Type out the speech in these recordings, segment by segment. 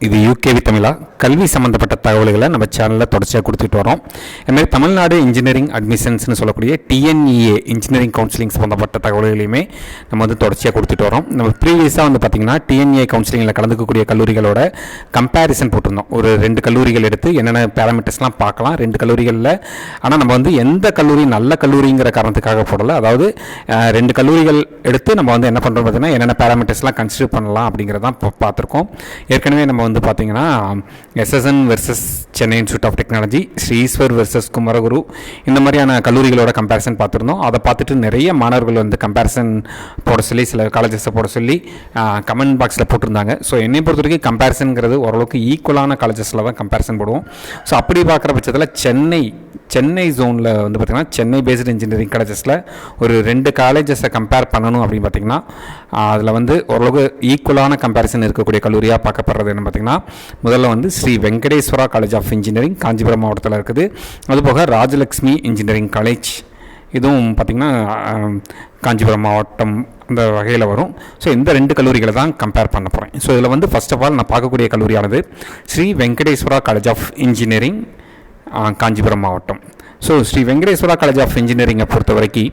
இது யூகேவி தமிழா கல்வி சம்மந்தப்பட்ட தகவல்களை நம்ம சேனலில் தொடர்ச்சியாக கொடுத்துட்டு வரோம். அதுமாதிரி தமிழ்நாடு இன்ஜினியரிங் அட்மிஷன்ஸ்னு சொல்லக்கூடிய டிஎன்இஏ இன்ஜினியரிங் கவுன்சிலிங் சம்மந்தப்பட்ட தகவல்களையுமே நம்ம வந்து தொடர்ச்சியாக கொடுத்துட்டு வரோம். நம்ம ப்ரீவியஸாக வந்து பார்த்திங்கன்னா டிஎன்இஏ கவுன்சிலிங்கில் கலந்துக்கக்கூடிய கல்லூரிகளோட கம்பேரிசன் போட்டிருந்தோம். ஒரு 2 கல்லூரிகள் எடுத்து என்னென்ன பேராமீட்டர்ஸ்லாம் பார்க்கலாம் 2 கல்லூரிகளில். ஆனால் நம்ம வந்து எந்த கல்லூரி நல்ல கல்லூரிங்கிற காரணத்துக்காக போடலை. அதாவது 2 கல்லூரிகள் எடுத்து நம்ம வந்து என்ன பண்ணுறோம் பார்த்தீங்கன்னா என்னென்ன பேராமீட்டர்ஸ்லாம் கன்சிடர் பண்ணலாம் அப்படிங்கிறதான் பார்த்துருக்கோம். ஏற்கனவே நம்ம வந்து பார்த்திங்கன்னா SSN versus Chennai institute of technology, Sri Eshwar versus Kumaraguru, இந்த மாதிரியான கல்லூரிகளோட கம்பேரிசன் பார்த்துருந்தோம். அதை பார்த்துட்டு நிறைய மாணவர்கள் வந்து கம்பேரிசன் போட சொல்லி சில காலேஜஸை போட சொல்லி கமெண்ட் பாக்ஸில் போட்டிருந்தாங்க. ஸோ என்னை பொறுத்த வரைக்கும் கம்பேரிசனுங்கிறது ஓரளவுக்கு ஈக்குவலான காலேஜஸில் தான் கம்பேரிசன் போடுவோம். ஸோ அப்படி பார்க்குற பட்சத்தில் சென்னை ஜோனில் வந்து பார்த்திங்கன்னா சென்னை பேஸ்டு இன்ஜினியரிங் காலேஜஸில் ஒரு 2 காலேஜஸை கம்பேர் பண்ணணும் அப்படின்னு பார்த்திங்கன்னா அதில் வந்து ஓரளவுக்கு ஈக்குவலான கம்பேரிசன் இருக்கக்கூடிய கல்லூரியாக பார்க்கப்படுறது என்ன பார்த்திங்கன்னா, முதல்ல வந்து Sri Venkateswara college of engineering Kanchipuram மாவட்டத்தில் இருக்குது. அதுபோக ராஜலக்ஷ்மி இன்ஜினியரிங் காலேஜ், இதுவும் பார்த்திங்கன்னா காஞ்சிபுரம் மாவட்டம் அந்த வகையில் வரும். ஸோ இந்த 2 கல்லூரிகளை தான் கம்பேர் பண்ண போகிறேன். ஸோ இதில் வந்து ஃபர்ஸ்ட் ஆஃப் ஆல் நான் பார்க்கக்கூடிய கல்லூரியானது Sri Venkateswara college of engineering Kanchipuram மாவட்டம். So Sri Venkateswara college of இன்ஜினியரிங்கை பொறுத்த வரைக்கும்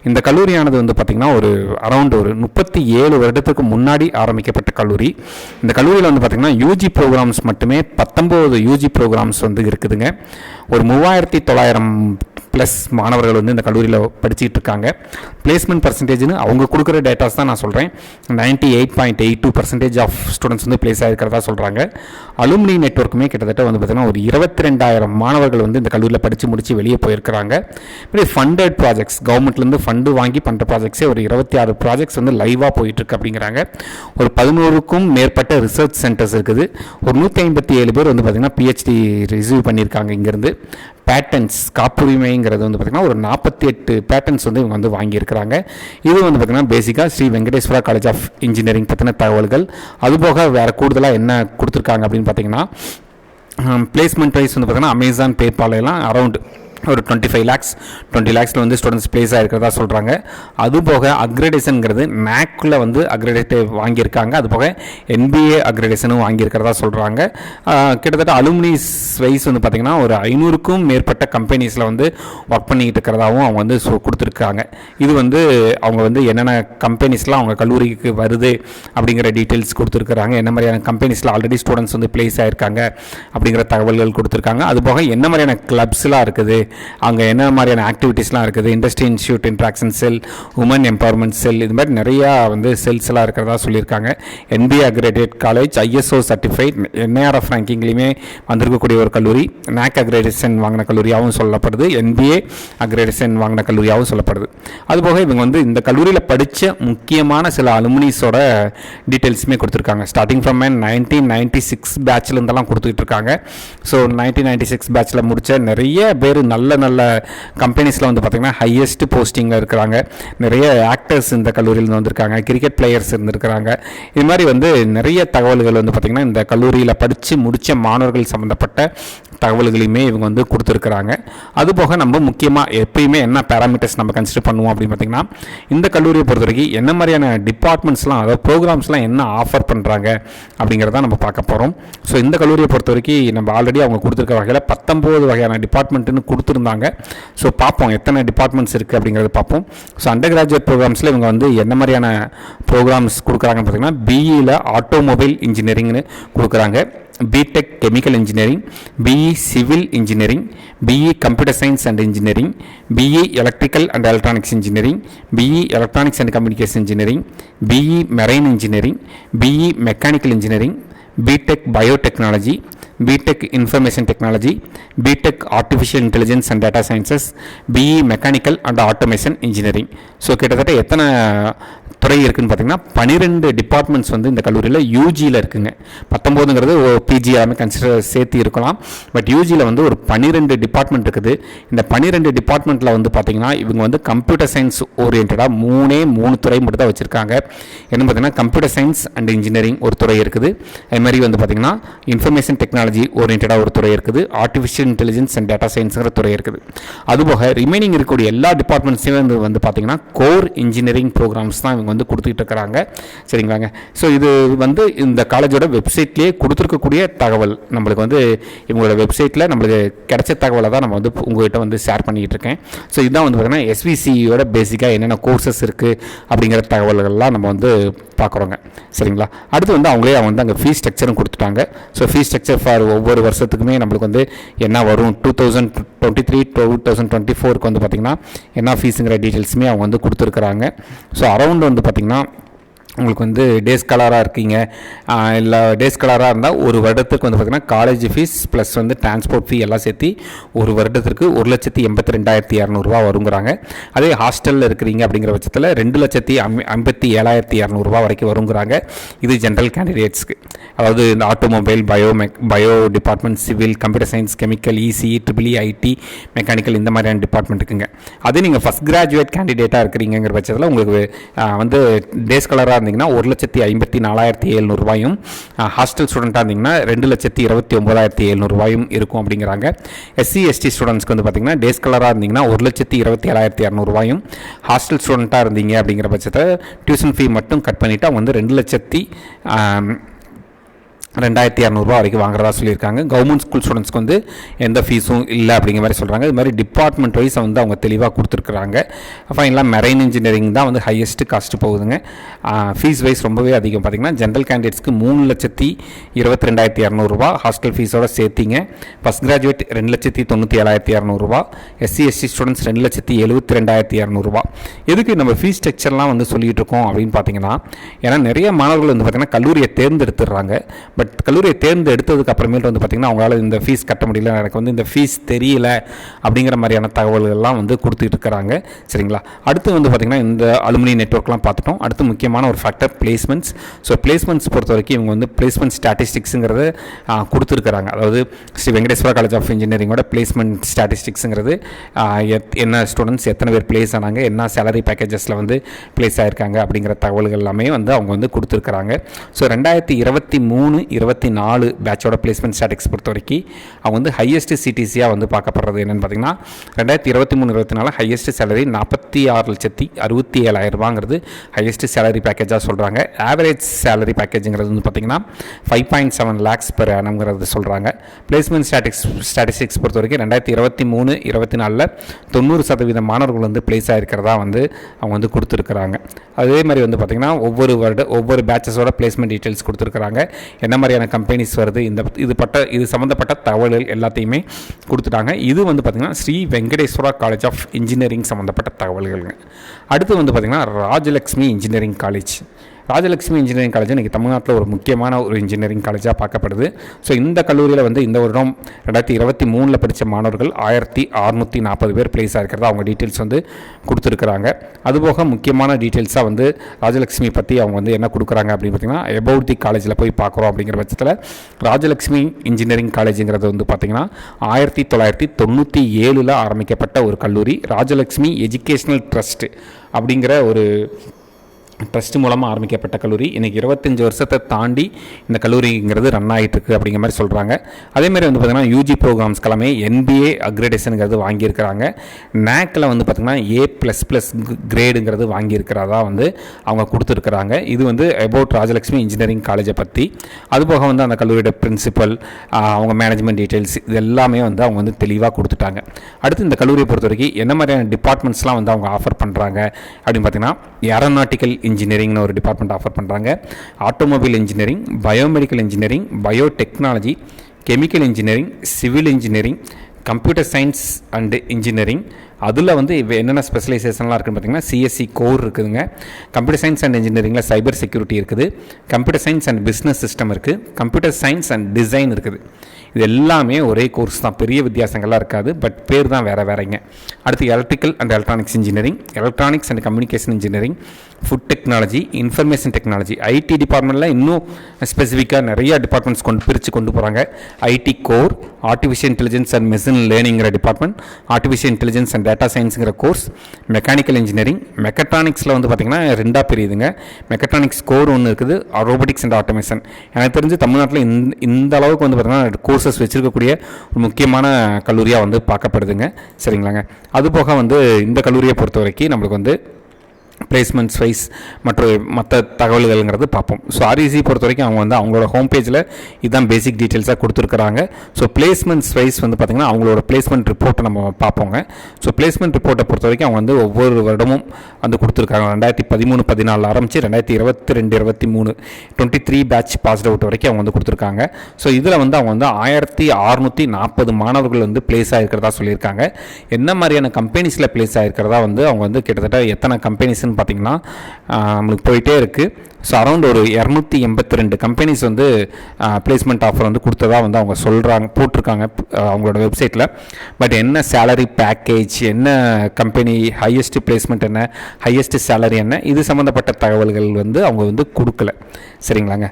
இந்த கல்லூரியானது வந்து பார்த்திங்கன்னா ஒரு அரௌண்ட் ஒரு 37 வருடத்துக்கு முன்னாடி ஆரம்பிக்கப்பட்ட கல்லூரி. இந்த கல்லூரியில் வந்து பார்த்திங்கன்னா யூஜி ப்ரோக்ராம்ஸ் மட்டுமே 19 யூஜி ப்ரோக்ராம்ஸ் வந்து இருக்குதுங்க. ஒரு 3900+ மாணவர்கள் வந்து இந்த கல்லூரியில் படிச்சுட்டு இருக்காங்க. பிளேஸ்மெண்ட் பர்சன்டேஜ்னு அவங்க கொடுக்குற டேட்டாஸ் தான் நான் சொல்கிறேன். 98.82% ஆஃப் ஸ்டூடெண்ட்ஸ் வந்து பிளேஸ் ஆகிருக்கிறதா சொல்கிறாங்க. அலுமினி நெட்வொர்க்குமே கிட்டத்தட்ட வந்து பார்த்திங்கன்னா ஒரு 22,000 மாணவர்கள் வந்து இந்த கல்லூரியில் படித்து முடித்து வெளியே போயிருக்கிறாங்க. இப்படி ஃபண்டட் ப்ராஜெக்ட்ஸ், கவர்மெண்ட்லேருந்து ஃபண்டு வாங்கி பண்ணுற ப்ராஜெக்ட்ஸே ஒரு 26 ப்ராஜெக்ட்ஸ் வந்து லைவாக போயிட்டுருக்கு அப்படிங்கிறாங்க. ஒரு 11க்கும் மேற்பட்ட ரிசர்ச் சென்டர்ஸ் இருக்குது. ஒரு 157 பேர் வந்து பார்த்திங்கன்னா பிஹெச்டி ரிசீவ் பண்ணியிருக்காங்க. இங்கேருந்து பேட்டன்ஸ், காப்புரிமைங்கிறது வந்து பார்த்திங்கன்னா ஒரு 48 பேட்டன்ஸ் வந்து இவங்க வந்து வாங்கியிருக்கிறாங்க. இது வந்து பார்த்திங்கன்னா பேசிக்காக Sri Venkateswara college of engineering பற்றின தகவல்கள். அதுபோக வேறு கூடுதலாக என்ன கொடுத்துருக்காங்க அப்படின்னு பார்த்திங்கன்னா, பிளேஸ்மெண்ட் ப்ரைஸ் வந்து பார்த்திங்கன்னா அமேசான், பேபால் எல்லாம் அரௌண்ட் ஒரு 20 lakhs வந்து ஸ்டூடெண்ட்ஸ் பிளேஸ் ஆகிருக்கிறதா சொல்கிறாங்க. அதுபோக அக்ரெடேஷனுங்கிறது நேக்கில் வந்து அக்ரெடேட் வாங்கியிருக்காங்க. அதுபோக NBA அக்ரெடேஷனும் வாங்கியிருக்கிறதா சொல்கிறாங்க. கிட்டத்தட்ட அலுமினிஸ் வைஸ் வந்து பார்த்திங்கன்னா ஒரு 500க்கும் மேற்பட்ட கம்பெனிஸில் வந்து ஒர்க் பண்ணிக்கிட்டு இருக்கிறதாகவும் அவங்க வந்து கொடுத்துருக்காங்க. இது வந்து அவங்க வந்து என்னென்ன கம்பெனிஸ்லாம் அவங்க கல்லூரிக்கு வருது அப்படிங்கிற டீட்டெயில்ஸ் கொடுத்துருக்குறாங்க. என்ன மாதிரியான கம்பெனிஸில் ஆல்ரெடி ஸ்டூடெண்ட்ஸ் வந்து பிளேஸ் ஆகிருக்காங்க அப்படிங்கிற தகவல்கள் கொடுத்துருக்காங்க. அதுபோக என்ன மாதிரியான கிளப்ஸ்லாம் இருக்குது, அங்கே என்ன மாதிரியான ஆக்டிவிட்டீஸ்லாம் இருக்குது, industry institute interaction cell, woman empowerment cell, இது மாதிரி நிறையா வந்து செல்ஸ்லாம் இருக்கிறதா சொல்லியிருக்காங்க. NBA accredited college, ISO certified, NIRF ரேங்கிங்லேயுமே வந்திருக்கக்கூடிய ஒரு கல்லூரி, NAC அக்ரெடேஷன் வாங்கின கல்லூரியாகவும் சொல்லப்படுது, NBA அக்ரெடேஷன் வாங்கின கல்லூரியாகவும் சொல்லப்படுது. அதுபோக இவங்க வந்து இந்த கல்லூரியில் படித்த முக்கியமான சில அலுமினிஸோட டீட்டெயில்ஸுமே கொடுத்துருக்காங்க. ஸ்டார்டிங் ஃப்ரம் 1996 பேட்ச்லேருந்தெல்லாம் கொடுத்துக்கிட்டு இருக்காங்க. ஸோ 1996 பேட்சில் முடித்த நிறைய பேர் நல்ல கம்பெனிஸில் வந்து பார்த்திங்கன்னா ஹையஸ்ட் போஸ்டிங்கில் இருக்கிறாங்க. நிறைய ஆக்டர்ஸ் இந்த கல்லூரியில் வந்திருக்காங்க, கிரிக்கெட் பிளேயர்ஸ் இருந்திருக்கிறாங்க. இது மாதிரி வந்து நிறைய தகவல்கள் வந்து பார்த்திங்கன்னா இந்த கல்லூரியில் படித்து முடித்த மாணவர்கள் சம்மந்தப்பட்ட தகவல்களையுமே இவங்க வந்து கொடுத்துருக்குறாங்க. அதுபோக நம்ம முக்கியமாக எப்பயுமே என்ன பேராமீட்டர்ஸ் நம்ம கன்சிடர் பண்ணுவோம் அப்படின்னு பார்த்திங்கன்னா, இந்த கல்லூரியை பொறுத்த வரைக்கும் என்ன மாதிரியான டிபார்ட்மெண்ட்ஸ்லாம், அதாவது ப்ரோக்ராம்ஸ்லாம் என்ன ஆஃபர் பண்ணுறாங்க அப்படிங்கிறத நம்ம பார்க்க போகிறோம். ஸோ இந்த கல்லூரியை பொறுத்த வரைக்கும் நம்ம ஆல்ரெடி அவங்க கொடுத்துருக்க வகையில் 19 வகையான டிபார்ட்மெண்ட்டுன்னு கொடுத்துருந்தாங்க. ஸோ பார்ப்போம் எத்தனை டிபார்ட்மெண்ட்ஸ் இருக்குது அப்படிங்கிறத பார்ப்போம். ஸோ அண்டர் கிராஜுவேட் ப்ரோக்ராம்ஸில் இவங்க வந்து என்ன மாதிரியான ப்ரோக்ராம்ஸ் கொடுக்குறாங்கன்னு பார்த்திங்கன்னா, BE-ல ஆட்டோமொபைல் இன்ஜினியரிங்னு கொடுக்குறாங்க, BTech chemical engineering, BE civil engineering, BE computer science and engineering, BE electrical and electronics engineering, BE electronics and communication engineering, BE marine engineering, BE mechanical engineering, BTech biotechnology, BTech information technology, BTech artificial intelligence and data sciences, BE mechanical and automation engineering. So கிட்டத்தட்ட எத்தனை துறை இருக்குதுன்னு பார்த்திங்கன்னா 12 departments வந்து இந்த கல்லூரியில் யூஜியில் இருக்குங்க. 19ங்கிறது PG எல்லாமே கன்சிடர் சேர்த்து இருக்கலாம். பட் யூஜியில் வந்து ஒரு 12 டிபார்ட்மெண்ட் இருக்குது. இந்த 12 டிபார்ட்மெண்ட்டில் வந்து பார்த்திங்கன்னா இவங்க வந்து கம்ப்யூட்டர் சயின்ஸ் ஓரியன்டாக 3 துறை மட்டும் தான் வச்சுருக்காங்க. என்ன பார்த்திங்கன்னா கம்ப்யூட்டர் சயின்ஸ் அண்ட் இன்ஜினியரிங் ஒரு துறை இருக்குது. அதுமாதிரி வந்து பார்த்திங்கன்னா இன்ஃபர்மேஷன் டெக்னாலஜி ஓரியன்டாக ஒரு துறை இருக்குது. ஆர்டிஃபிஷியல் இன்டெலிஜென்ஸ் அண்ட் டேட்டா சயின்ஸுங்கிற துறை இருக்குது. அதுபோக ரிமைனிங் இருக்கக்கூடிய எல்லா டிபார்ட்மெண்ட்ஸையும் வந்து பார்த்திங்கன்னா கோர் இன்ஜினியரிங் ப்ரோக்ராம்ஸ் தான் இவங்க வந்து கொடுத்துட்டு இருக்கிறாங்க. சரிங்களாங்க. ஸோ இது வந்து இந்த காலேஜோட வெப்சைட்லேயே கொடுத்துருக்கக்கூடிய தகவல். நம்மளுக்கு வந்து இவங்களோட வெப்சைட்டில் நம்மளுக்கு கிடைச்ச தகவலை தான் நம்ம வந்து உங்கள்கிட்ட வந்து ஷேர் பண்ணிகிட்டு இருக்கேன். ஸோ இதுதான் வந்து பார்த்திங்கன்னா எஸ்விசியோட பேசிக்காக என்னென்ன கோர்சஸ் இருக்குது அப்படிங்கிற தகவல்கள்லாம் நம்ம வந்து பார்க்குறோங்க. சரிங்களா. அடுத்து வந்து அவங்களே வந்து அங்கே ஃபீஸ் ஸ்ட்ரக்சரும் கொடுத்துட்டாங்க. ஸோ ஃபீஸ் ஸ்ட்ரக்சர் ஃபார் ஒவ்வொரு வருஷத்துக்குமே நம்மளுக்கு வந்து என்ன வரும் 2023-2024 வந்து பார்த்திங்கன்னா என்ன ஃபீஸுங்கிற டீட்டெயில்ஸுமே அவங்க வந்து கொடுத்துருக்குறாங்க. ஸோ அரௌண்ட் வந்து பார்த்திங்கன்னா உங்களுக்கு வந்து டேஸ் ஸ்காலராக இருக்கீங்க, இல்லை டேஸ் ஸ்காலராக இருந்தால் ஒரு வருடத்துக்கு வந்து பார்த்திங்கன்னா காலேஜ் ஃபீஸ் ப்ளஸ் வந்து டிரான்ஸ்போர்ட் ஃபீ எல்லாம் சேர்த்து ஒரு வருடத்திற்கு 1,82,200 வருங்கிறாங்க. அதே ஹாஸ்டலில் இருக்கிறீங்க அப்படிங்கிற பட்சத்தில் 2,57,200 வரைக்கும் வருங்கிறாங்க. இது ஜென்ரல் கேண்டிடேட்ஸ்க்கு, அதாவது இந்த automobile, bio department, civil, computer science, chemical, EC, triple ID, mechanical இந்த மாதிரியான டிபார்ட்மெண்ட் இருக்குங்க. அதே நீங்கள் ஃபஸ்ட் கிராஜுவேட் கேண்டிடேட்டாக இருக்கிறீங்கிற பட்சத்தில் உங்களுக்கு வந்து டேஸ் ஸ்காலராக இருந்தீங்கன்னா 1,54,700 ஹாஸ்டல் ஸ்டூடெண்ட்டாக இருந்தீங்கன்னா 2,29,700 இருக்கும் அப்படிங்கிறாங்க. எஸ்சி எஸ்டி ஸ்டூடெண்ட்ஸ்க்கு வந்து பார்த்தீங்கன்னா டே ஸ்காலராக இருந்தீங்கன்னா 1,27,200 ஹாஸ்டல் ஸ்டூடெண்ட்டாக இருந்தீங்க அப்படிங்கிற பட்சத்தில் டியூஷன் ஃபீ மட்டும் கட் பண்ணிவிட்டு அவங்க வந்து 2,02,200 வரைக்கும் வாங்குறதா சொல்லியிருக்காங்க. கவர்மெண்ட் ஸ்கூல் ஸ்டூடெண்ட்ஸ்க்கு வந்து எந்த ஃபீஸும் இல்லை அப்படிங்கிற மாதிரி சொல்கிறாங்க. இது மாதிரி டிபார்ட்மெண்ட் வைஸ் வந்து அவங்க தெளிவாக கொடுத்துருக்குறாங்க. ஃபைனலாக மெரைன் இன்ஜினியரிங் தான் வந்து ஹையஸ்ட் காஸ்ட் போகுதுங்க. ஃபீஸ் வைஸ் ரொம்பவே அதிகம். பார்த்திங்கன்னா ஜென்ரல் கேண்டிடேட்ஸ்க்கு 3,22,200 ஹாஸ்டல் ஃபீஸோடு சேர்த்திங்க. First graduate 2,97,200, SC ST students 2,72,200. எதுக்கு நம்ம ஃபீஸ் ஸ்ட்ரக்சர்லாம் வந்து சொல்லிகிட்டு இருக்கோம் அப்படின்னு பார்த்தீங்கன்னா, ஏன்னா நிறைய மாணவர்கள் வந்து பார்த்திங்கன்னா கல்லூரியை தேர்ந்தெடுத்துடுறாங்க. பட் கல்லூரியை தேர்ந்தெடுத்ததுக்கு அப்புறமேட்டு வந்து பார்த்திங்கன்னா அவங்களால இந்த ஃபீஸ் கட்ட முடியல, எனக்கு வந்து இந்த ஃபீஸ் தெரியல அப்படிங்கிற மாதிரியான தகவல்கள்லாம் வந்து கொடுத்துட்டு இருக்கிறாங்க. சரிங்களா. அடுத்து வந்து பார்த்திங்கன்னா இந்த அலுமினி நெட்வொர்க்லாம் பார்த்துட்டோம். அடுத்து முக்கியமான ஒரு ஃபேக்டர் பிளேஸ்மெண்ட்ஸ். ஸோ பிளேஸ்மெண்ட்ஸ் பொறுத்த வரைக்கும் இவங்க வந்து பிளேஸ்மெண்ட் ஸ்டாட்டிஸ்டிக்ஸுங்கிறத கொடுத்துருக்குறாங்க. அதாவது ஸ்ரீ வெங்கடேஸ்வரா காலேஜ் ஆஃப் இன்ஜினியரிங்கோட பிளேஸ்மெண்ட் ஸ்டாட்டிஸ்டிக்ஸுங்கிறது என்ன ஸ்டூடெண்ட்ஸ் எத்தனை பேர் பிளேஸ் ஆனாங்க, என்ன சேலரி பேக்கேஜஸில் வந்து பிளேஸ் ஆகிருக்காங்க அப்படிங்கிற தகவல்கள் எல்லாமே வந்து அவங்க வந்து கொடுத்துருக்குறாங்க. ஸோ 2023-24 பேட்சோட பிளேஸ்மெண்ட் ஸ்டாட்டிக்ஸ் பொறுத்த வரைக்கும் அவங்க வந்து ஹையஸ்ட் சிடிசியாக வந்து பார்க்கப்படுறது என்னென்னு பார்த்தீங்கன்னா 2023-24 ஹையஸ்ட் சேலரி 46,67,000 ஹையஸ்ட் சேலரி பேக்கேஜாக சொல்கிறாங்க. ஆவரேஜ் சேலரி பேக்கேஜுங்கிறது வந்து பார்த்திங்கன்னா 5.7 lakhs per annumங்கிறது சொல்கிறாங்க. பிளேஸ்மெண்ட் ஸ்டாட்டிஸ்டிக்ஸ் பொறுத்த வரைக்கும் 2023-24 90% மாணவர்கள் வந்து பிளேஸ் ஆகிருக்கிறதா வந்து அவங்க வந்து கொடுத்துருக்குறாங்க. அதே மாதிரி வந்து பார்த்திங்கன்னா ஒவ்வொரு பேட்சஸோட பிளேஸ்மெண்ட் டீட்டெயில்ஸ் கொடுத்துருக்குறாங்க. என்ன மாதிரியான கம்பெனிஸ் வருது, இது சம்மந்தப்பட்ட தகவல்கள் எல்லாத்தையுமே கொடுத்துட்டாங்க. இது வந்து பார்த்திங்கன்னா Sri Venkateswara college of engineering சம்மந்தப்பட்ட தகவல்களுங்க. அடுத்து வந்து பார்த்திங்கன்னா Rajalakshmi engineering college. Rajalakshmi engineering college இன்றைக்கி தமிழ்நாட்டில் ஒரு முக்கியமான ஒரு இன்ஜினியரிங் காலேஜாக பார்க்கப்படுது. ஸோ இந்த கல்லூரியில் வந்து இந்த வருடம் 2023 படித்த மாணவர்கள் 1,640 பேர் பிளேஸ் ஆகிருக்கிறதா அவங்க டீட்டெயில்ஸ் வந்து கொடுத்துருக்குறாங்க. அதுபோக முக்கியமான டீட்டெயில்ஸாக வந்து ராஜலக்ஷ்மி பற்றி அவங்க வந்து என்ன கொடுக்குறாங்க அப்படின்னு பார்த்திங்கன்னா, எபவுட் தி காலேஜில் போய் பார்க்குறோம் அப்படிங்கிற பட்சத்தில் ராஜலக்ஷ்மி இன்ஜினியரிங் காலேஜுங்கிறது வந்து பார்த்திங்கன்னா 1997 ஆரம்பிக்கப்பட்ட ஒரு கல்லூரி. ராஜலக்ஷ்மி எஜுகேஷ்னல் ட்ரஸ்ட் அப்படிங்கிற ஒரு ட்ரஸ்ட் மூலமாக ஆரம்பிக்கப்பட்ட கல்லூரி. இன்றைக்கி 25 வருஷத்தை தாண்டி இந்த கல்லூரிங்கிறது ரன் ஆகிட்டுருக்கு அப்படிங்கிற மாதிரி சொல்கிறாங்க. அதேமாதிரி வந்து பார்த்திங்கன்னா யூஜி ப்ரோக்ராம்ஸ்க்கெல்லாமே NBA அக்ரெடேஷனுங்கிறது வாங்கியிருக்கிறாங்க. நேக்கில் வந்து பார்த்திங்கன்னா A++ கிரேடுங்கிறது வாங்கியிருக்கிறதா வந்து அவங்க கொடுத்துருக்குறாங்க. இது வந்து அபவுட் ராஜலக்ஷ்மி இன்ஜினியரிங் காலேஜை பற்றி. அதுபோக வந்து அந்த கல்லூரியோட பிரின்சிபல், அவங்க மேனேஜ்மெண்ட் டீட்டெயில்ஸ் இது எல்லாமே வந்து அவங்க வந்து தெளிவாக கொடுத்துட்டாங்க. அடுத்து இந்த கல்லூரியை பொறுத்த வரைக்கும் என்ன மாதிரியான டிபார்ட்மெண்ட்ஸ்லாம் வந்து அவங்க ஆஃபர் பண்ணுறாங்க அப்படின்னு பார்த்திங்கன்னா, ஏரோநாட்டிக்கல் இன்ஜினியரிங்னு ஒரு டிபார்ட்மெண்ட் ஆஃபர் பண்ணுறாங்க. Automobile engineering, biomedical engineering, biotechnology, chemical engineering, civil engineering, computer science and engineering. அதில் வந்து என்னென்ன ஸ்பெஷலைசேஷன்லாம் இருக்குதுன்னு பார்த்திங்கன்னா சிஎஸ்சி கோர் இருக்குதுங்க. கம்ப்யூட்டர் சயின்ஸ் அண்ட் இன்ஜினியரிங்கில் சைபர் செக்யூரிட்டி இருக்குது. Computer science and business system இருக்குது. கம்ப்யூட்டர் சயின்ஸ் அண்ட் டிசைன் இருக்குது. இது எல்லாமே ஒரே கோர்ஸ் தான், பெரிய வித்தியாசங்கள்லாம் இருக்காது, பட் பேர் தான் வேறுங்க. அடுத்து electrical and electronics engineering, electronics and communication engineering, food technology, information technology. IT டிபார்ட்மெண்ட்டில் இன்னும் ஸ்பெசிஃபிக்காக நிறைய டிபார்ட்மெண்ட்ஸ் பிரித்து கொண்டு போகிறாங்க. IT core, artificial intelligence and machine லேர்னிங்கிற department, artificial intelligence and data சயின்ஸுங்கிற கோர்ஸ், மெக்கானிக்கல் இன்ஜினியரிங். மெக்கட்ரானிக்ஸில் வந்து பார்த்திங்கன்னா 2 பிரியுதுங்க. மெக்கட்ரானிக்ஸ் கோர் ஒன்று இருக்குது, ரோபோட்டிக்ஸ் அண்ட் ஆட்டோமேஷன். எனக்கு தெரிஞ்சு தமிழ்நாட்டில் இந்த அளவுக்கு வந்து பார்த்திங்கன்னா கோர்சஸ் வச்சுருக்கக்கூடிய ஒரு முக்கியமான கல்லூரியாக வந்து பார்க்கப்படுதுங்க. சரிங்களாங்க. அதுபோக வந்து இந்த கல்லூரியை பொறுத்த வரைக்கும் நம்மளுக்கு வந்து பிளேஸ்மெண்ட்ஸ் வைஸ் மற்ற தகவல்கள்ங்கிறது பார்ப்போம். ஸோ ஆர்இசி பொறுத்த வரைக்கும் அவங்க வந்து அவங்களோட ஹோம் பேஜில் இதுதான் பேசிக் டீட்டெயில்ஸாக கொடுத்துருக்குறாங்க. ஸோ பிளேஸ்மெண்ட்ஸ் வைஸ் வந்து பார்த்திங்கன்னா அவங்களோட பிளேஸ்மெண்ட் ரிப்போர்ட்டை நம்ம பார்ப்போங்க. ஸோ பிளேஸ்மெண்ட் ரிப்போர்ட்டை பொறுத்த வரைக்கும் அவங்க வந்து ஒவ்வொரு வருடமும் வந்து கொடுத்துருக்காங்க. 2013-14 ஆரம்பித்து 2022-23 23 பேட்ச் பாஸ்ட் அவுட் வரைக்கும் அவங்க வந்து கொடுத்துருக்காங்க. ஸோ இதில் வந்து அவங்க வந்து 1640 மாணவர்கள் வந்து பிளேஸ் ஆகிருக்கிறதா சொல்லியிருக்காங்க. என்ன மாதிரியான கம்பெனிஸில் பிளேஸ் ஆகிருக்கிறதா வந்து அவங்க வந்து கிட்டத்தட்ட எத்தனை கம்பெனிஸ்ன்னு பார்த்திங்கன்னா நம்மளுக்கு போயிட்டே இருக்குது. ஸோ அரௌண்ட் ஒரு 282 கம்பெனிஸ் வந்து பிளேஸ்மெண்ட் ஆஃபர் வந்து கொடுத்ததா வந்து அவங்க போட்டிருக்காங்க அவங்களோட வெப்சைட்டில். பட் என்ன சேலரி பேக்கேஜ், என்ன கம்பெனி ஹையஸ்ட் பிளேஸ்மெண்ட், என்ன ஹையஸ்ட் சேலரி, என்ன இது சம்மந்தப்பட்ட தகவல்கள் வந்து அவங்க வந்து கொடுக்கல. சரிங்களாங்க.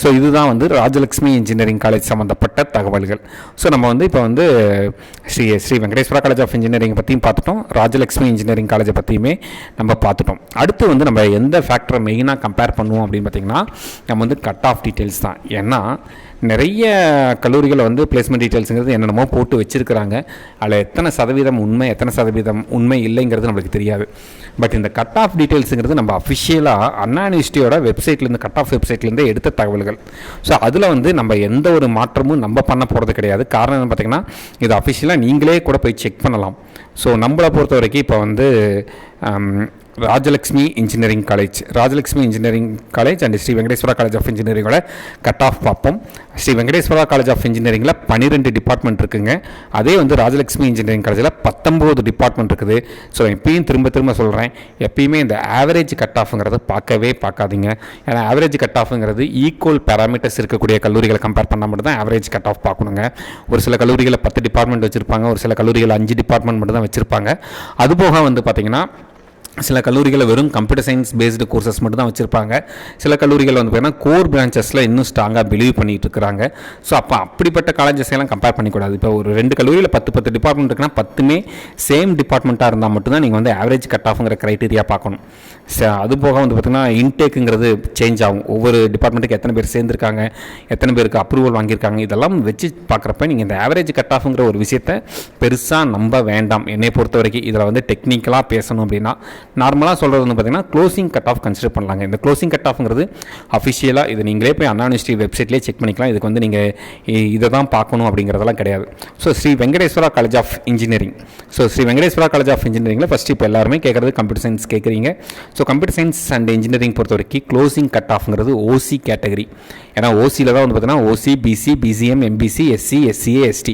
ஸோ இதுதான் வந்து ராஜலக்ஷ்மி இன்ஜினியரிங் காலேஜ் சம்மந்தப்பட்ட தகவல்கள். ஸோ நம்ம வந்து இப்போ வந்து Sri Venkateswara college of engineering பற்றியும் பார்த்துட்டோம், ராஜலக்ஷ்மி இன்ஜினியரிங் காலேஜை பற்றியுமே நம்ம பார்த்துட்டோம். அடுத்து வந்து நம்ம எந்த ஃபேக்டரை மெயினாக கம்பேர் பண்ணுவோம் அப்படின்னு பார்த்திங்கன்னா நம்ம வந்து கட் ஆஃப் டீட்டெயில்ஸ் தான். ஏன்னா நிறைய கல்லூரிகளை வந்து பிளேஸ்மெண்ட் டீட்டெயில்ஸுங்கிறது என்னென்னமோ போட்டு வச்சுருக்கிறாங்க. அதில் எத்தனை சதவீதம் உண்மை, எத்தனை சதவீதம் உண்மை இல்லைங்கிறது நம்மளுக்கு தெரியாது. பட் இந்த கட் ஆஃப் டீட்டெயில்ஸுங்கிறது நம்ம அஃபிஷியலாக அண்ணா யூனிவர்சிட்டியோட வெப்சைட்லேருந்து, கட் ஆஃப் வெப்சைட்லேருந்து எடுத்த தகவல்கள். ஸோ அதில் வந்து நம்ம எந்த ஒரு மாற்றமும் நம்ம பண்ண போகிறது கிடையாது. காரணம் என்ன பார்த்திங்கன்னா இது அஃபிஷியலாக நீங்களே கூட போய் செக் பண்ணலாம். ஸோ நம்மளை பொறுத்த வரைக்கும் இப்போ வந்து Rajalakshmi engineering college and Sri Venkateswara college of இன்ஜினியரிங்கோட கட் ஆஃப் பார்ப்போம். ஸ்ரீ வெங்கடேஸ்வரா காலேஜ் ஆஃப் இன்ஜினியரிங்கில் 12 டிபார்ட்மெண்ட் இருக்குங்க. அதே வந்து ராஜலக்ஷ்மி இன்ஜினியரிங் காலேஜில் 19 டிபார்ட்மெண்ட் இருக்குது. ஸோ எப்பயும் திரும்ப சொல்கிறேன், எப்பயுமே இந்த ஆவரேஜ் கட் ஆஃப்ங்கிறத பார்க்காதீங்க. ஏன்னா ஆவரேஜ் கட் ஆஃப்ங்கிறது ஈக்குவல் பேராமீட்டர்ஸ் இருக்கக்கூடிய கல்லூரிகளை கம்பேர் பண்ணால் மட்டும் தான் ஆவரேஜ் கட் ஆஃப் பார்க்கணுங்க. ஒரு சில கல்லூரிகளில் 10 டிபார்ட்மெண்ட் வச்சுருப்பாங்க, ஒரு சில கல்லூரிகள் 5 டிபார்ட்மெண்ட் மட்டும் தான் வச்சுருப்பாங்க. அதுபோக வந்து பார்த்திங்கன்னா சில கல்லூரிகளில் வெறும் கம்ப்யூட்டர் சயின்ஸ் பேஸ்டு கோர்சஸ் மட்டும் தான் வச்சுருப்பாங்க. சில கல்லூரிகள் வந்து பார்த்தீங்கன்னா கோர் பிரான்ச்சஸில் இன்னும் ஸ்ட்ராங்காக பிலீவ் பண்ணிகிட்டு இருக்கிறாங்க. ஸோ அப்போ அப்படிப்பட்ட காலேஜஸ் எல்லாம் கம்பேர் பண்ணிக்கூடாது. இப்போ ஒரு 2 கல்லூரியில் 10 டிபார்ட்மெண்ட் இருக்குன்னா 10மே சேம் டிபார்ட்மெண்ட்டாக இருந்தால் மட்டும்தான் நீங்கள் வந்து ஆவரேஜ் கட் ஆஃப்ங்கிற க்ரைட்டீரியா பார்க்கணும். அது போக வந்து பார்த்திங்கன்னா இன்டேக்குங்கிறது சேஞ்ச் ஆகும். ஒவ்வொரு டிபார்ட்மெண்ட்டுக்கு எத்தனை பேர் சேர்ந்துருக்காங்க, எத்தனை பேருக்கு அப்ரூவல் வாங்கியிருக்காங்க, இதெல்லாம் வச்சு பார்க்குறப்ப நீங்கள் இந்த ஆவரேஜ் கட் ஆஃப்ங்கிற ஒரு விஷயத்தை பெருசாக நம்ப வேண்டாம். என்னை பொறுத்த வரைக்கும் இதில் வந்து டெக்னிக்கலாக பேசணும் அப்படின்னா நார்மலாக சொல்கிறது வந்து பார்த்திங்கன்னா க்ளோசிங் கட் ஆஃப் கன்சிடர் பண்ணலாங்க. இந்த க்ளோசிங் கட் ஆஃப்ங்கிறது அஃபிஷியலாக இது நீங்களே போய் அண்ணா யூனிவர்சிட்டி வெப்சைட்லேயே செக் பண்ணிக்கலாம். இதுக்கு வந்து நீங்கள் இதை தான் பார்க்கணும் அப்படிங்கிறதெல்லாம் கிடையாது. So Sri Venkateswara college of இன்ஜினியரிங்கில் ஃபஸ்ட்டு இப்போ எல்லாருமே கேட்குறது கம்ப்யூட்டர் சயின்ஸ் கேட்குறீங்க. So computer science and engineering பொறுத்த வரைக்கும் க்ளோசிங் கட் ஆஃப்ங்கிறது ஓசி கேட்டகரி. ஏன்னா ஓசியில் தான் வந்து பார்த்தீங்கன்னா OC, BC, BCM, MBC, SC, SCA, ST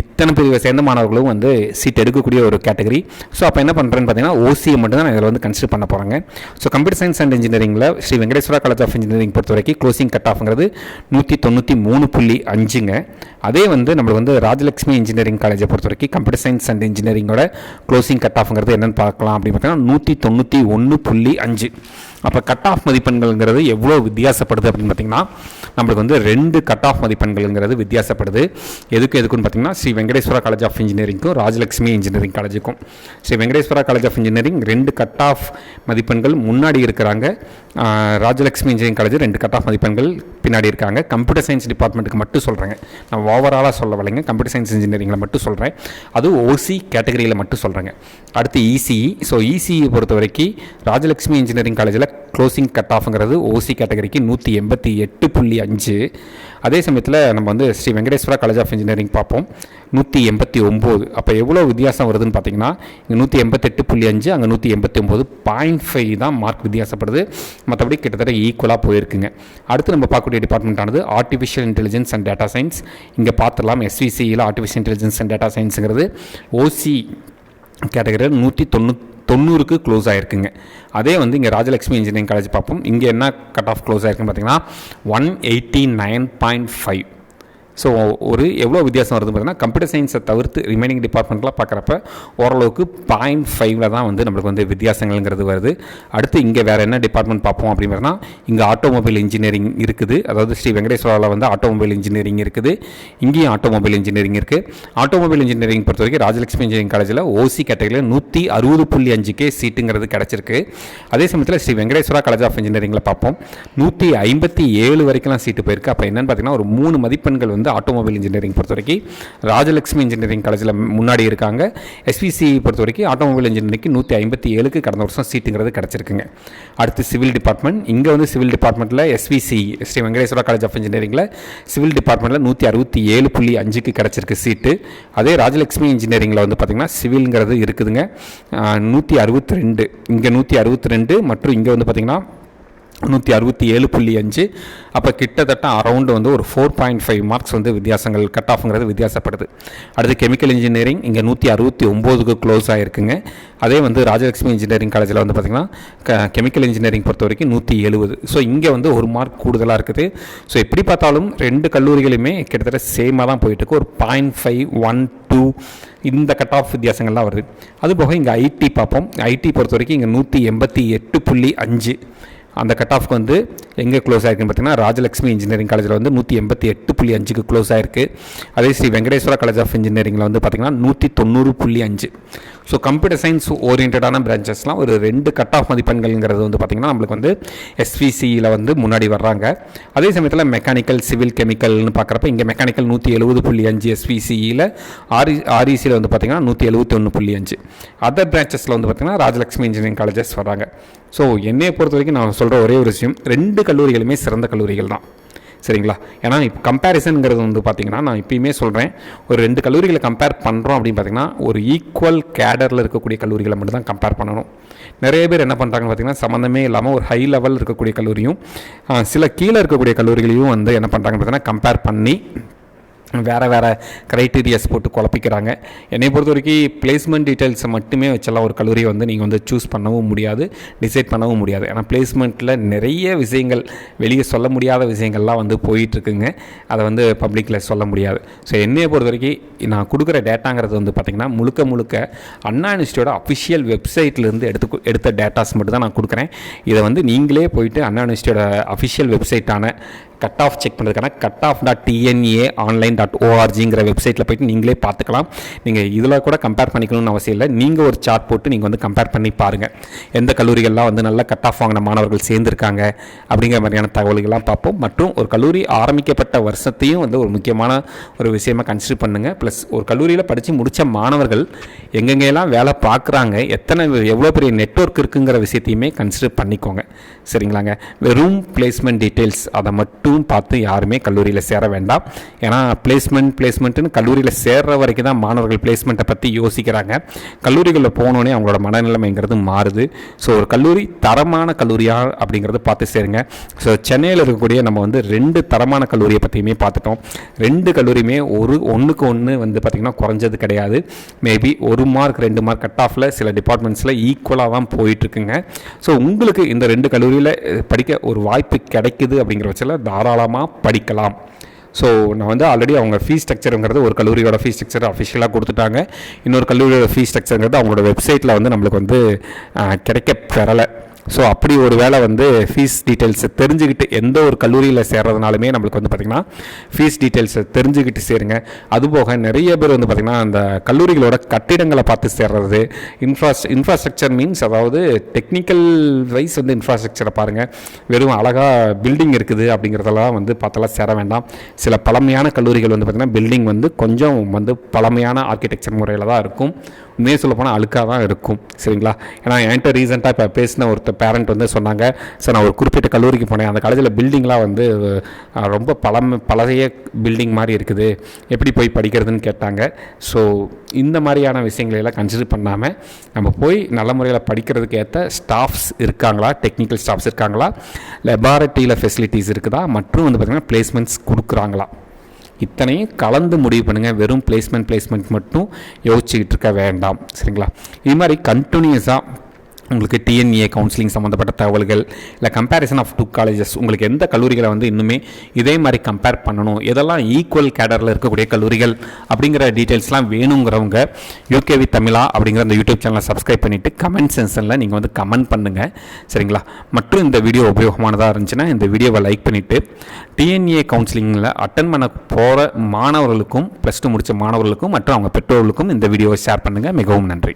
இத்தனை பிரிவை சேர்ந்த மாணவர்களும் வந்து சீட் எடுக்கக்கூடிய ஒரு கேட்டகரி. ஸோ அப்போ என்ன பண்ணுறேன்னு பார்த்தீங்கன்னா ஓசியை மட்டும் தான் இதில் வந்து கன்சிடர் பண்ண போகிறாங்க. So computer science and engineering Sri Venkateswara college of engineering பொறுத்த வரைக்கும் க்ளோசிங் கட் ஆஃப்ங்கிறது 193.5ங்க. அதே வந்து நம்மளுக்கு வந்து ராஜலக்ஷ்மி இன்ஜினியரிங் காலேஜை பொறுத்த வரைக்கும் கம்ப்யூட்டர் சயின்ஸ் அண்ட் இன்ஜினியரிங்கோட க்ளோசிங் கட் ஆஃப்ங்கிறது என்னென்னு பார்க்கலாம் அப்படின்னு பார்த்தீங்கன்னா 191.5. அப்போ கட் ஆஃப் மதிப்பெண்கள்ங்கிறது எவ்வளோ வித்தியாசப்படுது அப்படின்னு பார்த்தீங்கன்னா நம்மளுக்கு வந்து 2 கட் ஆஃப் மதிப்பெண்கள்ங்கிறது வித்தியாசப்படுது. எதுக்குன்னு பார்த்தீங்கன்னா ஸ்ரீ வெங்கடேஸ்வரா காலேஜ் ஆஃப் இன்ஜினியரிங்க்கும் ராஜலக்ஷ்மி இன்ஜினியரிங் காலேஜுக்கும். Sri Venkateswara college of engineering 2 cut off மதிப்பெண்கள் முன்னாடி இருக்கிறாங்க. Rajalakshmi engineering college 2 cut off மதிப்பெண்கள் பின்னாடி இருக்காங்க. கம்ப்யூட்டர் சயின்ஸ் டிபார்ட்மெண்ட்டுக்கு மட்டும் சொல்கிறேங்க, நான் ஓவராலாக சொல்ல வரலைங்க. கம்ப்யூட்டர் சயின்ஸ் இன்ஜினியரிங்கில் மட்டும் சொல்கிறேன், அதுவும் ஓசி கேட்டகரியில் மட்டும் சொல்கிறேங்க. அடுத்து இசிஇ. ஸோ இசிஇ பொறுத்த வரைக்கும் ராஜலக்ஷ்மி இன்ஜினியரிங் காலேஜில் க்ளோசிங் கட் ஆஃப்ங்கிறது ஓசி கேட்டகரிக்கு 188.5. அதே சமயத்தில் நம்ம வந்து Sri Venkateswara college of engineering பார்ப்போம், 189. அப்போ எவ்வளோ வித்தியாசம் வருதுன்னு பார்த்தீங்கன்னா இங்கே 188.5, அங்கே 189.5 தான் மார்க் வித்தியாசப்படுது. மற்றபடி கிட்டத்தட்ட ஈக்குவலாக போயிருக்குங்க. அடுத்து நம்ம பார்க்கக்கூடிய டிபார்ட்மெண்ட் ஆனது artificial intelligence and data science. இங்கே பார்த்துடலாம் எஸ்விசியில் ஆர்டிஃபிஷியல் இன்டெலிஜென்ஸ் அண்ட் டேட்டா சயின்ஸுங்கிறது ஓசி கேட்டகரியில் 190க்கு க்ளோஸ் ஆகிருக்குங்க. அதே வந்து இங்கே ராஜலக்ஷ்மி இன்ஜினியரிங் காலேஜ் பார்ப்போம். இங்கே என்ன கட் ஆஃப் க்ளோஸ் ஆகிருக்குன்னு பார்த்தீங்கன்னா 189.5. ஸோ ஒரு எவ்வளோ வித்தியாசம் வருதுன்னு பார்த்தீங்கன்னா கம்ப்யூட்டர் சயின்ஸை தவிர்த்து ரிமைனிங் டிபார்ட்மெண்ட்லாம் பார்க்குறப்ப ஓரளவுக்கு 0.5 தான் வந்து நம்மளுக்கு வந்து வித்தியாசங்கள்ங்கிறது வருது. அடுத்து இங்கே வேறு என்ன டிபார்ட்மெண்ட் பார்ப்போம் அப்படின்னா இங்கே ஆட்டோமொபைல் இன்ஜினியரிங் இருக்குது. அதாவது ஸ்ரீ வெங்கடேஸ்வராவில் வந்து ஆட்டோமொபைல் இன்ஜினியரிங் இருக்குது, இங்கேயும் ஆட்டோமொபைல் இன்ஜினியரிங் இருக்குது. ஆட்டோமொபைல் இன்ஜினியரிங் பொறுத்த வரைக்கும் ராஜலக்ஷ்மி இன்ஜினியரிங் காலேஜில் ஓசி கேட்டகரியில் 160.5 சீட்டுங்கிறது கிடச்சிருக்கு. அதே சமயத்தில் ஸ்ரீ வெங்கடேஸ்வரா காலேஜ் ஆஃப் இன்ஜினியரிங்கில் பார்ப்போம் 157 வரைக்கும்லாம் சீட்டு போயிருக்கு. அப்போ என்னென்னு பார்த்தீங்கன்னா ஒரு 3 மதிப்பெண்கள் வந்து வந்து ஆட்டோமொபைல் இன்ஜினியரிங் பொறுத்த வரைக்கும் ராஜலட்சுமி இன்ஜினியரிங் காலேஜில் முன்னாடி இருக்காங்க. எஸ்பிசி பொறுத்த வரைக்கும் ஆட்டோமொபைல் இன்ஜினியரிங்க்கு 157க்கு கடந்த வருஷம் சீட்டுங்கிறது கிடச்சிருக்குங்க. அடுத்து சிவில் டிபார்ட்மெண்ட், இங்கே வந்து சிவில் டிபார்ட்மெண்ட்டில் SPC Sri Venkateswara college of இன்ஜினியரிங்கில் சிவில் டிபார்ட்மெண்ட்டில் 167.5க்கு கிடச்சிருக்கு சீட்டு. அதே ராஜலட்சுமி இன்ஜினியரிங்கில் வந்து பார்த்திங்கன்னா சிவில்ங்கிறது இருக்குதுங்க 162, இங்கே 162 மற்றும் இங்கே வந்து பார்த்திங்கன்னா 167.5. அப்போ கிட்டத்தட்ட அரௌண்டு வந்து ஒரு 4.5 மார்க்ஸ் வந்து வித்தியாசங்கள் கட் ஆஃப்ங்கிறது வித்தியாசப்படுது. அடுத்து கெமிக்கல் இன்ஜினியரிங் இங்கே 169க்கு க்ளோஸ் ஆகிருக்குங்க. அதே வந்து ராஜலட்சுமி இன்ஜினியரிங் காலேஜில் வந்து பார்த்திங்கன்னா கெமிக்கல் இன்ஜினியரிங் பொறுத்த வரைக்கும் 170. ஸோ இங்கே வந்து ஒரு மார்க் கூடுதலாக இருக்குது. ஸோ எப்படி பார்த்தாலும் ரெண்டு கல்லூரிகளுமே கிட்டத்தட்ட சேமாக தான் போயிட்டுருக்கு. ஒரு 0.512 இந்த கட் ஆஃப் வித்தியாசங்கள்லாம் வருது. அதுபோக இங்கே ஐடி பார்ப்போம். ஐடி பொறுத்த வரைக்கும் இங்கே 188.5 அந்த கட் ஆஃப்க்கு வந்து எங்கே க்ளோஸ் ஆகிருக்குன்னு பார்த்தீங்கன்னா ராஜலட்சுமி இன்ஜினியரிங் காலேஜில் வந்து 188.5க்கு க்ளோஸ் ஆகிருக்கு. அதே ஸ்ரீ வெங்கடேஸ்வரா காலேஜ் ஆஃப் இன்ஜினியரிங்கில் வந்து பார்த்திங்கன்னா 190.5. ஸோ கம்ப்யூட்டர் சயின்ஸ் ஓரியன்டான பிரான்ச்சஸ்லாம் ஒரு 2 கட் ஆஃப் மதிப்பெண்கள்ங்கிறது வந்து பார்த்திங்கன்னா நம்மளுக்கு வந்து எஸ்பிசியில் வந்து முன்னாடி வர்றாங்க. அதே சமயத்தில் மெக்கானிக்கல் சிவில் கெமிக்கல்னு பார்க்குறப்ப இங்கே மெக்கானிக்கல் 170.5 எஸ்பிசியில், ஆர்இசியில் வந்து பார்த்திங்கன்னா 171.5. அதர் பிரான்ச்சஸில் வந்து பார்த்திங்கன்னா ராஜலட்சுமி இன்ஜினியரிங் காலேஜஸ் வர்றாங்க. ஸோ என்னையை பொறுத்த வரைக்கும் நான் சொல்கிற ஒரே ஒரு விஷயம், 2 கல்லூரிகளுமே சிறந்த கல்லூரிகள் தான். சரிங்களா? ஏன்னா இப்போ கம்பேரிசனுங்கிறது வந்து பார்த்திங்கன்னா நான் இப்போயுமே சொல்கிறேன், ஒரு 2 கல்லூரிகளை கம்பேர் பண்ணுறோம் அப்படின்னு பார்த்திங்கன்னா ஒரு ஈக்குவல் கேடரில் இருக்கக்கூடிய கல்லூரிகளை மட்டும் தான் கம்பேர் பண்ணணும். நிறைய பேர் என்ன பண்ணுறாங்கன்னு பார்த்திங்கன்னா சம்மந்தமே இல்லாமல் ஒரு ஹை லெவல் இருக்கக்கூடிய கல்லூரியும் சில கீழே இருக்கக்கூடிய கல்லூரிகளையும் வந்து என்ன பண்ணுறாங்கன்னு பார்த்தீங்கன்னா கம்பேர் பண்ணி வேறு க்ரைட்டீரியாஸ் போட்டு குழப்பிக்கிறாங்க. என்னை பொறுத்த வரைக்கும் பிளேஸ்மெண்ட் டீட்டெயில்ஸை மட்டுமே வச்செல்லாம் ஒரு கல்லூரியை வந்து நீங்கள் வந்து சூஸ் பண்ணவும் முடியாது, டிசைட் பண்ணவும் முடியாது. ஏன்னா பிளேஸ்மெண்ட்டில் நிறைய விஷயங்கள் வெளியே சொல்ல முடியாத விஷயங்கள்லாம் வந்து போயிட்டுருக்குங்க. அதை வந்து பப்ளிக்கில் சொல்ல முடியாது. ஸோ என்னையை பொறுத்த வரைக்கும் நான் கொடுக்குற டேட்டாங்கிறது வந்து பார்த்திங்கன்னா முழுக்க அண்ணா யூனிவர்சிட்டியோட அஃபிஷியல் வெப்சைட்லேருந்து எடுத்த டேட்டாஸ் மட்டும் தான் நான் கொடுக்குறேன். இதை வந்து நீங்களே போயிட்டு அண்ணா யூனிவர்சிட்டியோட அஃபிஷியல் வெப்சைட்டான கட் ஆஃப் செக் பண்ணுறதுக்கான cutoff.tnaonline.orgங்கிற வெப்சைட்டில் போய்ட்டு நீங்களே பார்த்துக்கலாம். நீங்கள் இதில் கூட கம்பேர் பண்ணிக்கணும்னு அவசியம் இல்லை. நீங்கள் ஒரு சார்ட் போட்டு நீங்கள் வந்து கம்பேர் பண்ணி பாருங்கள், எந்த கல்லூரிகள்லாம் வந்து நல்ல கட் ஆஃப் வாங்கின மாணவர்கள் சேர்ந்துருக்காங்க அப்படிங்கிற மாதிரியான தகவல்கள்லாம் பார்ப்போம். மற்றும் ஒரு கல்லூரி ஆரம்பிக்கப்பட்ட வருஷத்தையும் வந்து ஒரு முக்கியமான ஒரு விஷயமாக கன்சிடர் பண்ணுங்கள். ப்ளஸ் ஒரு கல்லூரியில் படித்து முடித்த மாணவர்கள் எங்கெங்கெல்லாம் வேலை பார்க்குறாங்க, எவ்வளோ பெரிய நெட்வொர்க் இருக்குங்கிற விஷயத்தையுமே கன்சிடர் பண்ணிக்கோங்க. சரிங்களாங்க? வெறும் பிளேஸ்மெண்ட் டீட்டெயில்ஸ் அதை மட்டும் பார்த்து யாருமே கல்லூரியில் சேர வேண்டாம். ஏன்னா பிளேஸ்மெண்ட்டுன்னு கல்லூரியில் சேர்ற வரைக்கும் தான் மாணவர்கள் பிளேஸ்மெண்ட்டை பற்றி யோசிக்கிறாங்க. கல்லூரிகளில் போனோடனே அவங்களோட மனநிலைமைங்கிறது மாறுது. ஸோ ஒரு கல்லூரி தரமான கல்லூரியா அப்படிங்கிறது பார்த்து சேருங்க. ஸோ சென்னையில் இருக்கக்கூடிய நம்ம வந்து 2 தரமான கல்லூரியை பற்றியுமே பார்த்துட்டோம். 2 கல்லூரியுமே ஒன்றுக்கு ஒன்று வந்து பார்த்திங்கன்னா குறைஞ்சது கிடையாது. மேபி 1 மார்க் 2 மார்க் கட் ஆஃபில் சில டிபார்ட்மெண்ட்ஸில் ஈக்குவலாக தான் போயிட்டுருக்குங்க. ஸோ உங்களுக்கு இந்த 2 கல்லூரியில் படிக்க ஒரு வாய்ப்பு கிடைக்குது அப்படிங்கிற பட்சத்தில் தாராளமாக படிக்கலாம். ஸோ நான் வந்து ஆல்ரெடி அவங்க ஃபீஸ் ஸ்ட்ரக்சருங்கிறது ஒரு கல்லூரியோட ஃபீஸ் ஸ்ட்ரக்சர் அஃபிஷியலாக கொடுத்துட்டாங்க. இன்னொரு கல்லூரியோட ஃபீஸ் ஸ்ட்ரக்சருங்கிறது அவங்களோட வெப்சைட்டில் வந்து நம்மளுக்கு வந்து கிடைக்க பெறலை. ஸோ அப்படி ஒரு வேளை வந்து ஃபீஸ் டீட்டெயில்ஸை தெரிஞ்சுக்கிட்டு எந்த ஒரு கல்லூரியில் சேர்றதுனாலுமே நம்மளுக்கு வந்து பார்த்திங்கன்னா ஃபீஸ் டீட்டெயில்ஸை தெரிஞ்சுக்கிட்டு சேருங்க. அதுபோக நிறைய பேர் வந்து பார்த்திங்கன்னா அந்த கல்லூரிகளோட கட்டிடங்களை பார்த்து சேர்றது, இன்ஃப்ராஸ்ட்ரக்சர் மீன்ஸ் அதாவது டெக்னிக்கல் வைஸ் வந்து இன்ஃப்ராஸ்ட்ரக்சரை பாருங்கள். வெறும் அழகாக பில்டிங் இருக்குது அப்படிங்கிறதெல்லாம் வந்து பார்த்தெல்லாம் சேர வேண்டாம். சில பழமையான கல்லூரிகள் வந்து பார்த்திங்கன்னா பில்டிங் வந்து கொஞ்சம் வந்து பழமையான ஆர்கிடெக்சர் முறையில் தான் இருக்கும். உண்மையே சொல்ல போனால் அழுக்காக தான் இருக்கும். சரிங்களா? ஏன்னா என்கிட்ட ரீசெண்டாக இப்போ பேசின ஒருத்தர் பேரண்ட் வந்து சொன்னாங்க, சார் நான் ஒரு குறிப்பிட்ட கல்லூரிக்கு போனேன், அந்த காலேஜில் பில்டிங்லாம் வந்து ரொம்ப பழைய பில்டிங் மாதிரி இருக்குது, எப்படி போய் படிக்கிறதுன்னு கேட்டாங்க. ஸோ இந்த மாதிரியான விஷயங்களெல்லாம் கன்சிடர் பண்ணாமல் நம்ம போய் நல்ல முறையில் படிக்கிறதுக்கு ஏற்ற ஸ்டாஃப்ஸ் இருக்காங்களா, டெக்னிக்கல் ஸ்டாஃப்ஸ் இருக்காங்களா, லெபார்ட்டரியில் ஃபெசிலிட்டிஸ் இருக்குதா, மற்றும் வந்து பார்த்திங்கன்னா பிளேஸ்மெண்ட்ஸ் கொடுக்குறாங்களா, இத்தனையும் கலந்து முடிவு பண்ணுங்கள். வெறும் பிளேஸ்மெண்ட் மட்டும் யோசிச்சுக்கிட்டு இருக்க வேண்டாம். சரிங்களா? இது மாதிரி கண்டினியூஸாக உங்களுக்கு டிஎன்ஏ கவுன்சிலிங் சம்மந்தப்பட்ட தகவல்கள், இல்லை கம்பேரிசன் ஆஃப் 2 காலேஜஸ், உங்களுக்கு எந்த கல்லூரிகளை வந்து இன்னுமே இதே மாதிரி கம்பேர் பண்ணணும், இதெல்லாம் ஈக்குவல் கேடரில் இருக்கக்கூடிய கல்லூரிகள் அப்படிங்கிற டீட்டெயில்ஸ்லாம் வேணுங்கிறவங்க யூகேவி தமிழா அப்படிங்கிற அந்த யூடியூப் சேனலை சப்ஸ்கிரைப் பண்ணிவிட்டு கமெண்ட் செக்ஷனில் நீங்கள் வந்து கமெண்ட் பண்ணுங்கள். சரிங்களா? மற்றும் இந்த வீடியோ உபயோகமானதாக இருந்துச்சுன்னா இந்த வீடியோவை லைக் பண்ணிவிட்டு டிஎன்ஏ கவுன்சிலிங்கில் அட்டன் பண்ண போகிற மாணவர்களுக்கும் +2 முடித்த மாணவர்களுக்கும் மற்றும் அவங்க பெற்றோர்களுக்கும் இந்த வீடியோவை ஷேர் பண்ணுங்கள். மிகவும் நன்றி.